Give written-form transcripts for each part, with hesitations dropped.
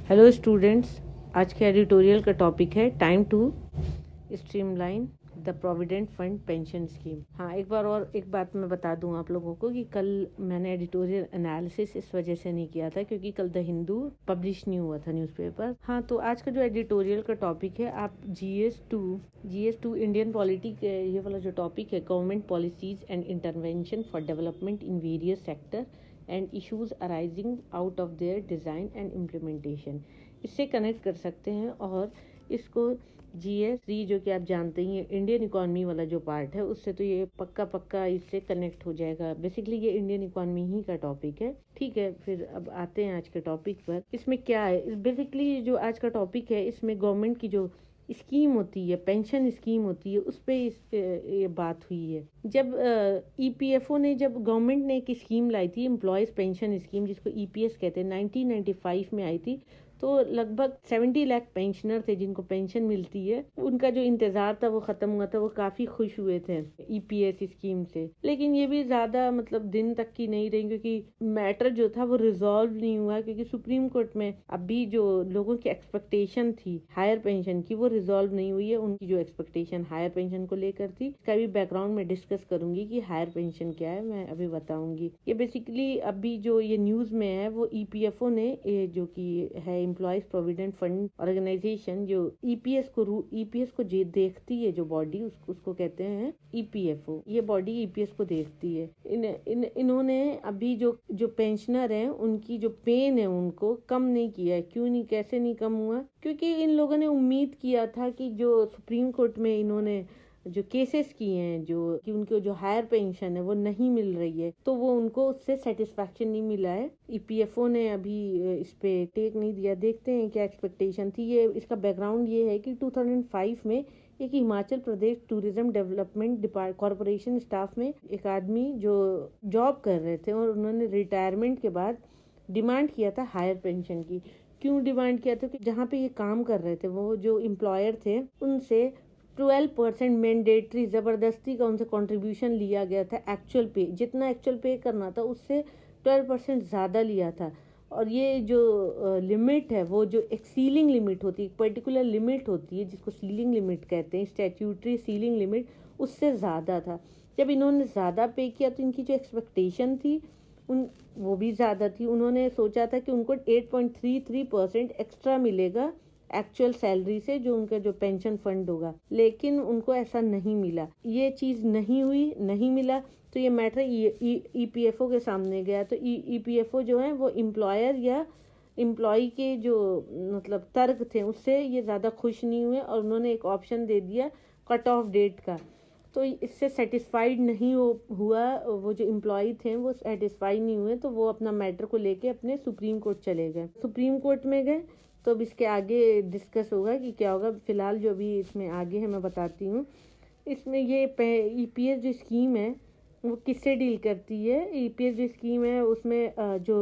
Hello students, आज के editorial का टॉपिक है time to streamline the provident fund pension scheme. हाँ, एक बात मैं बता दूं आप लोगों को कि कल मैंने एडिटोरियल एनालिसिस इस वजह से नहीं किया था क्योंकि कल द हिंदू पब्लिश नहीं हुआ था न्यूज़पेपर। हाँ, तो आज का जो एडिटोरियल का टॉपिक है, आप GS2 इंडियन पॉलिटी के ये वाला जो टॉपिक है, government policies and intervention for development in various sector and issues arising out of their design and implementation, इससे कनेक्ट कर सकते हैं। और इसको GS3 जो कि आप जानते ही हैं, इंडियन इकॉनमी वाला जो पार्ट है, उससे तो ये पक्का इससे कनेक्ट हो जाएगा। बेसिकली ये इंडियन इकॉनमी ही का टॉपिक है। ठीक है, फिर अब आते हैं आज के टॉपिक पर। इसमें क्या है, बेसिकली जो आज का टॉपिक है, इसमें गवर्नमेंट की जो स्कीम होती है, पेंशन स्कीम होती है, उस पे ये बात हुई है। जब EPFO ने, जब गवर्नमेंट ने एक स्कीम लाई थी, एम्प्लॉयज़ पेंशन स्कीम, जिसको EPS कहते हैं, 1995 में आई थी। तो लगभग 70 लाख पेंशनर थे जिनको पेंशन मिलती है। उनका जो इंतजार था वो खत्म हुआ था, वो काफी खुश हुए थे EPS स्कीम से। लेकिन ये भी ज्यादा दिन तक की नहीं रही, क्योंकि मैटर जो था वो रिजॉल्व नहीं हुआ, क्योंकि सुप्रीम कोर्ट में अभी जो लोगों की एक्सपेक्टेशन थी हायर पेंशन की, वो रिजॉल्व नहीं हुई है। उनकी जो एक्सपेक्टेशन हायर पेंशन को लेकर थी, इसका भी बैकग्राउंड में डिस्कस करूंगी कि हायर पेंशन क्या है, मैं अभी बताऊंगी। ये बेसिकली अभी जो ये न्यूज में है, वो EPFO ने, जो कि है एम्प्लॉयज प्रोविडेंट फंड ऑर्गेनाइजेशन, जो EPS को जो देखती है, जो बॉडी, उसको कहते हैं EPFO। ये बॉडी EPS को देखती है। इन्होंने अभी जो पेंशनर हैं, उनकी जो पेन है, उनको कम नहीं किया है। क्यों नहीं, कैसे नहीं कम हुआ? क्योंकि इन लोगों ने उम्मीद किया था कि जो सुप्रीम कोर्ट में इन्होंने जो केसेस किए हैं, जो कि उनको जो हायर पेंशन है वो नहीं मिल रही है, तो वो उनको उससे सेटिस्फैक्शन नहीं मिला है। EPFO ने अभी इस पे टेक नहीं दिया। देखते हैं क्या एक्सपेक्टेशन थी। ये इसका बैकग्राउंड ये है कि 2005 में एक Himachal Pradesh tourism development corporation staff में एक आदमी जो जॉब कर रहे थे, और उन्होंने रिटायरमेंट के बाद डिमांड किया था हायर पेंशन की। क्यों डिमांड किया था? कि जहाँ पे ये काम कर रहे थे, वो जो एम्प्लॉयर थे, उनसे 12% मैंडेटरी जबरदस्ती का उनसे कंट्रीब्यूशन लिया गया था। एक्चुअल पे, जितना एक्चुअल पे करना था उससे 12% ज़्यादा लिया था। और ये जो लिमिट है, वो जो एक सीलिंग लिमिट होती है, एक पर्टिकुलर लिमिट होती है जिसको सीलिंग लिमिट कहते हैं, स्टैट्यूटरी सीलिंग लिमिट, उससे ज़्यादा था। जब इन्होंने ज़्यादा पे किया तो इनकी जो एक्सपेक्टेशन थी वो भी ज़्यादा थी। उन्होंने सोचा था कि उनको 8.33% एक्स्ट्रा मिलेगा एक्चुअल सैलरी से, जो उनका जो पेंशन फंड होगा। लेकिन उनको ऐसा नहीं मिला। ये चीज़ नहीं हुई, नहीं मिला। तो ये मैटर EPFO के सामने गया। तो EPFO जो है वो एम्प्लॉयर या एम्प्लॉय के जो तर्क थे, उससे ये ज़्यादा खुश नहीं हुए, और उन्होंने एक ऑप्शन दे दिया कट ऑफ डेट का। तो इससे सेटिस्फाइड नहीं हुआ, वो जो एम्प्लॉय थे वो सेटिस्फाई नहीं हुए, तो वो अपना मैटर को लेके अपने सुप्रीम कोर्ट चले गए। सुप्रीम कोर्ट में गए तो अब इसके आगे डिस्कस होगा कि क्या होगा। फिलहाल जो अभी इसमें आगे है मैं बताती हूँ। इसमें ये EPS जो स्कीम है वो किससे डील करती है? EPS जो स्कीम है उसमें जो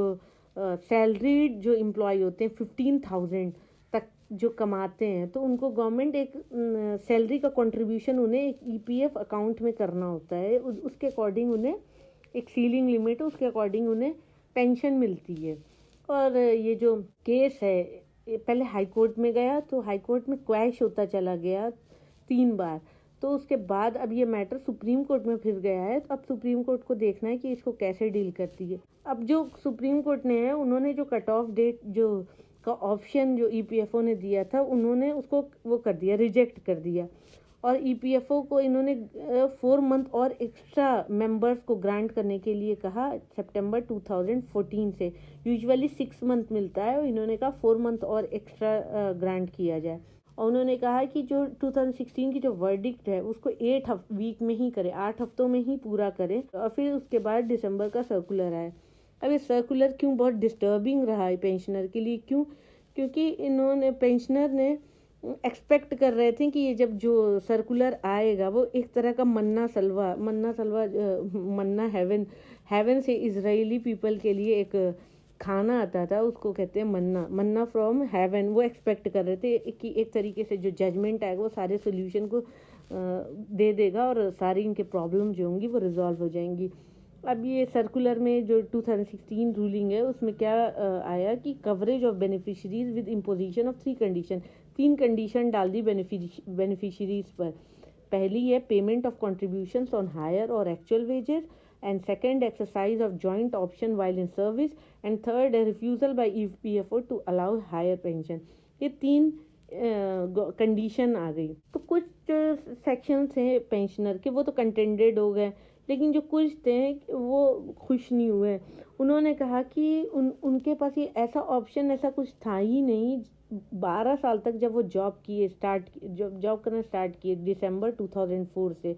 सैलरी जो एम्प्लॉय होते हैं 15,000 तक जो कमाते हैं, तो उनको गवर्नमेंट एक सैलरी का कंट्रीब्यूशन उन्हें एक EPF अकाउंट में करना होता है। उसके अकॉर्डिंग उन्हें एक सीलिंग लिमिट है, उसके अकॉर्डिंग उन्हें पेंशन मिलती है। और ये जो केस है, पहले हाई कोर्ट में गया, तो हाई कोर्ट में क्वैश होता चला गया 3 बार। तो उसके बाद अब ये मैटर सुप्रीम कोर्ट में फिर गया है। तो अब सुप्रीम कोर्ट को देखना है कि इसको कैसे डील करती है। अब जो सुप्रीम कोर्ट ने है, उन्होंने जो कट ऑफ डेट जो का ऑप्शन जो EPFO ने दिया था, उन्होंने उसको वो कर दिया, रिजेक्ट कर दिया। और EPFO को इन्होंने 4 मंथ और एक्स्ट्रा मेंबर्स को ग्रांट करने के लिए कहा सितंबर 2014 से। यूजुअली 6 मंथ मिलता है, और इन्होंने कहा 4 मंथ और एक्स्ट्रा ग्रांट किया जाए। और उन्होंने कहा कि जो 2016 की जो वर्डिक्ट है उसको 8 वीक में ही करें, 8 हफ्तों में ही पूरा करें। और फिर उसके बाद दिसंबर का सर्कुलर आए। अब ये सर्कुलर क्यों बहुत डिस्टर्बिंग रहा है पेंशनर के लिए? क्यों? क्योंकि इन्होंने, पेंशनर ने एक्सपेक्ट कर रहे थे कि ये जब जो सर्कुलर आएगा वो एक तरह का मन्ना हेवन से इजरायली पीपल के लिए एक खाना आता था, उसको कहते हैं मन्ना फ्रॉम हेवन। वो एक्सपेक्ट कर रहे थे कि एक तरीके से जो जजमेंट आएगा वो सारे सोल्यूशन को दे देगा, और सारी इनके प्रॉब्लम जो होंगी वो रिजॉल्व हो जाएंगी। अब ये सर्कुलर में जो 2016 रूलिंग है उसमें क्या आया कि coverage of beneficiaries with imposition of 3 condition, 3 condition डाल दी बेनिफिशरीज पर। पहली है payment of contributions on higher और actual wages, and second exercise of joint option while in service, and third है refusal by EPFO to allow higher pension. ये 3 condition आ गई। तो कुछ सेक्शंस हैं पेंशनर के वो तो कंटेंडेड हो गए, लेकिन जो कुछ थे वो खुश नहीं हुए। उन्होंने कहा कि उनके पास ये ऐसा ऑप्शन ऐसा कुछ था ही नहीं। 12 साल तक जब वो जॉब करना स्टार्ट किए दिसंबर 2004 से,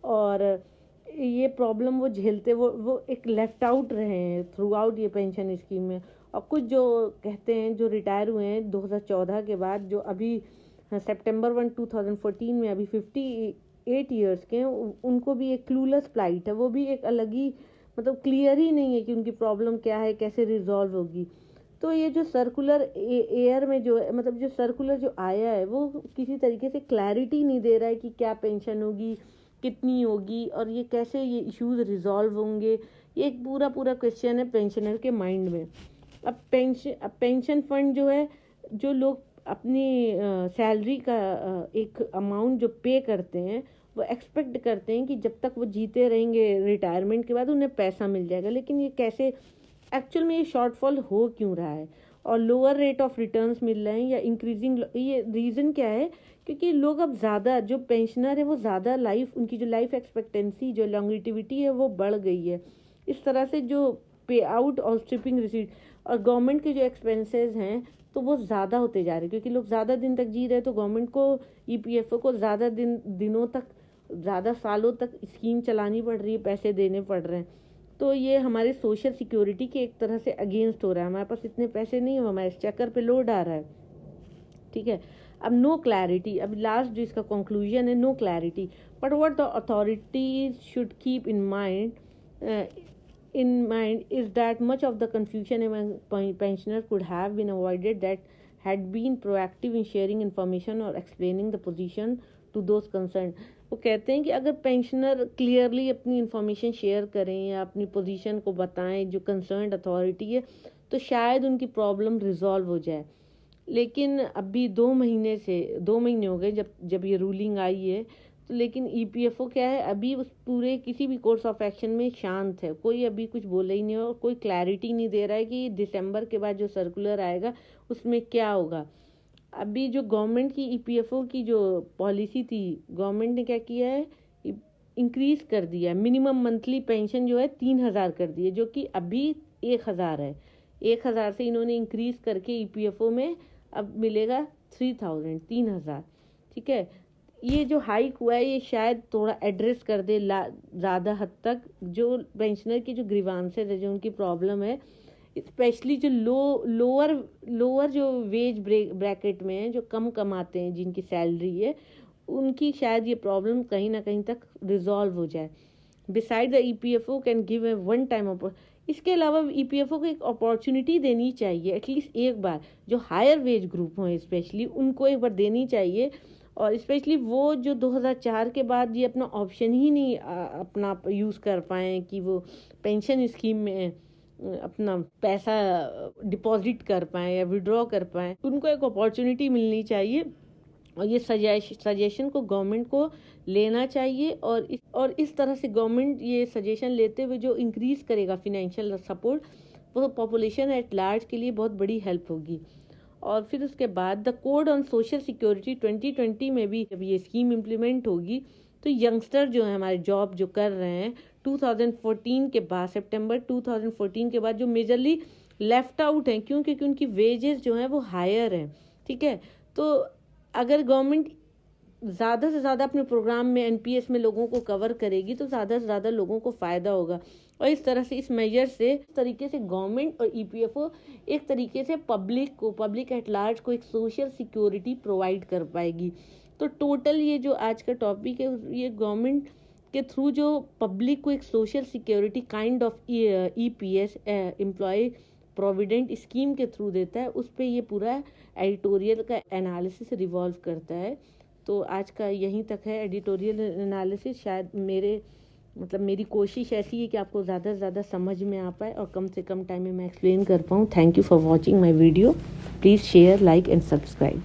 और ये प्रॉब्लम वो झेलते वो एक लेफ्ट आउट रहे हैं थ्रू आउट ये पेंशन स्कीम में। और कुछ जो कहते हैं जो रिटायर हुए हैं 2014 के बाद, जो अभी सितंबर 1 2014 में अभी 58 ईयर्स के हैं, उनको भी एक क्लूलेस प्लाइट है। वो भी एक अलग ही मतलब क्लियर ही नहीं है कि उनकी प्रॉब्लम क्या है, कैसे रिजॉल्व होगी। तो ये जो सर्कुलर एयर में जो है मतलब जो सर्कुलर जो आया है वो किसी तरीके से क्लैरिटी नहीं दे रहा है कि क्या पेंशन होगी, कितनी होगी, और ये कैसे ये इश्यूज रिजॉल्व होंगे। ये एक पूरा क्वेश्चन है पेंशनर के माइंड में। अब पेंशन फंड जो है, जो लोग अपनी सैलरी का एक अमाउंट जो पे करते हैं वो एक्सपेक्ट करते हैं कि जब तक वो जीते रहेंगे रिटायरमेंट के बाद उन्हें पैसा मिल जाएगा। लेकिन ये कैसे एक्चुअल में ये शॉर्टफॉल हो क्यों रहा है, और लोअर रेट ऑफ रिटर्न्स मिल रहे हैं या इंक्रीजिंग, ये रीज़न क्या है? क्योंकि लोग अब ज़्यादा जो पेंशनर है वो ज़्यादा लाइफ, उनकी जो लाइफ एक्सपेक्टेंसी जो लॉन्गिटिविटी है वो बढ़ गई है। इस तरह से जो पे आउट और स्ट्रिपिंग रिसीट और गवर्नमेंट के जो एक्सपेंसेस हैं तो वो ज़्यादा होते जा रहे हैं, क्योंकि लोग ज़्यादा दिन तक जी रहे हैं तो गवर्नमेंट को ईपीएफओ को ज़्यादा दिनों तक, ज़्यादा सालों तक स्कीम चलानी पड़ रही है, पैसे देने पड़ रहे हैं। तो ये हमारे सोशल सिक्योरिटी के एक तरह से अगेंस्ट हो रहा है। हमारे पास इतने पैसे नहीं है, हमारे चक्कर पे लोड आ रहा है। ठीक है, अब नो क्लैरिटी, अब लास्ट जो इसका कंक्लूजन है, no clarity but what the authorities should keep in mind is that much of the confusion among pensioners could have been avoided that had been proactive in sharing information or explaining the position to those concerned। वो कहते हैं कि अगर pensioner clearly अपनी information share करें या अपनी position को बताएं जो कंसर्न्ड अथॉरिटी है, तो शायद उनकी प्रॉब्लम रिजॉल्व हो जाए। लेकिन अभी 2 महीने हो गए जब ये रूलिंग आई है, तो लेकिन ईपीएफओ क्या है, अभी उस पूरे किसी भी कोर्स ऑफ एक्शन में शांत है। कोई अभी कुछ बोला ही नहीं, और कोई क्लैरिटी नहीं दे रहा है कि दिसंबर के बाद जो सर्कुलर आएगा उसमें क्या होगा। अभी जो गवर्नमेंट की ईपीएफओ की जो पॉलिसी थी, गवर्नमेंट ने क्या किया है, इंक्रीज कर दिया है। मिनिमम मंथली पेंशन जो है 3,000 कर दी है, जो कि अभी 1,000 है। 1,000 से इन्होंने इंक्रीज करके ईपीएफओ में अब मिलेगा 3,000। ठीक है, ये जो हाइक हुआ है ये शायद थोड़ा एड्रेस कर दे ज़्यादा हद तक जो पेंशनर की जो ग्रीवांसेस है, जो उनकी प्रॉब्लम है, स्पेशली जो लोअर जो वेज ब्रैकेट में है, जो कम कमाते हैं, जिनकी सैलरी है, उनकी शायद ये प्रॉब्लम कहीं ना कहीं तक रिजॉल्व हो जाए। Beside the EPFO can give a one time, इसके अलावा ईपीएफओ को एक अपॉर्चुनिटी देनी चाहिए एटलीस्ट एक बार, जो हायर वेज ग्रुप हों स्पेशली उनको एक बार देनी चाहिए। और स्पेशली वो जो 2004 के बाद ये अपना ऑप्शन ही नहीं अपना यूज़ कर पाए कि वो पेंशन स्कीम में अपना पैसा डिपॉजिट कर पाएँ या विड्रॉ कर पाएँ, उनको एक अपॉर्चुनिटी मिलनी चाहिए। और ये सजेशन को गवर्नमेंट को लेना चाहिए, और इस तरह से गवर्नमेंट ये सजेशन लेते हुए जो इंक्रीज़ करेगा फिनेंशियल सपोर्ट, वो पॉपुलेशन एट लार्ज के लिए बहुत बड़ी हेल्प होगी। और फिर उसके बाद the code on social security 2020 में भी जब ये स्कीम इम्प्लीमेंट होगी, तो यंगस्टर जो है हमारे जॉब जो कर रहे हैं 2014 के बाद, सितंबर 2014 के बाद, जो मेजरली लेफ्ट आउट हैं, क्योंकि उनकी वेजेस जो हैं वो हायर हैं। ठीक है, तो अगर गवर्नमेंट ज़्यादा से ज़्यादा अपने प्रोग्राम में एनपीएस में लोगों को कवर करेगी तो ज़्यादा से ज़्यादा लोगों को फ़ायदा होगा। और इस तरह से इस मेजर से इस तरीके से गवर्नमेंट और ईपीएफओ एक तरीके से पब्लिक एट लार्ज को एक सोशल सिक्योरिटी प्रोवाइड कर पाएगी। तो टोटल ये जो आज का टॉपिक है, ये गवर्नमेंट के थ्रू जो पब्लिक को एक social security kind of EPS employ provident scheme के थ्रू देता है, उस पर ये पूरा एडिटोरियल का एनालिसिस रिवॉल्व करता है। तो आज का यहीं तक है एडिटोरियल एनालिसिस। शायद मेरे मतलब मेरी कोशिश ऐसी है कि आपको ज़्यादा से ज़्यादा समझ में आ पाए और कम से कम टाइम में मैं एक्सप्लेन कर पाऊँ। Thank you for watching my video. Please share, like and subscribe.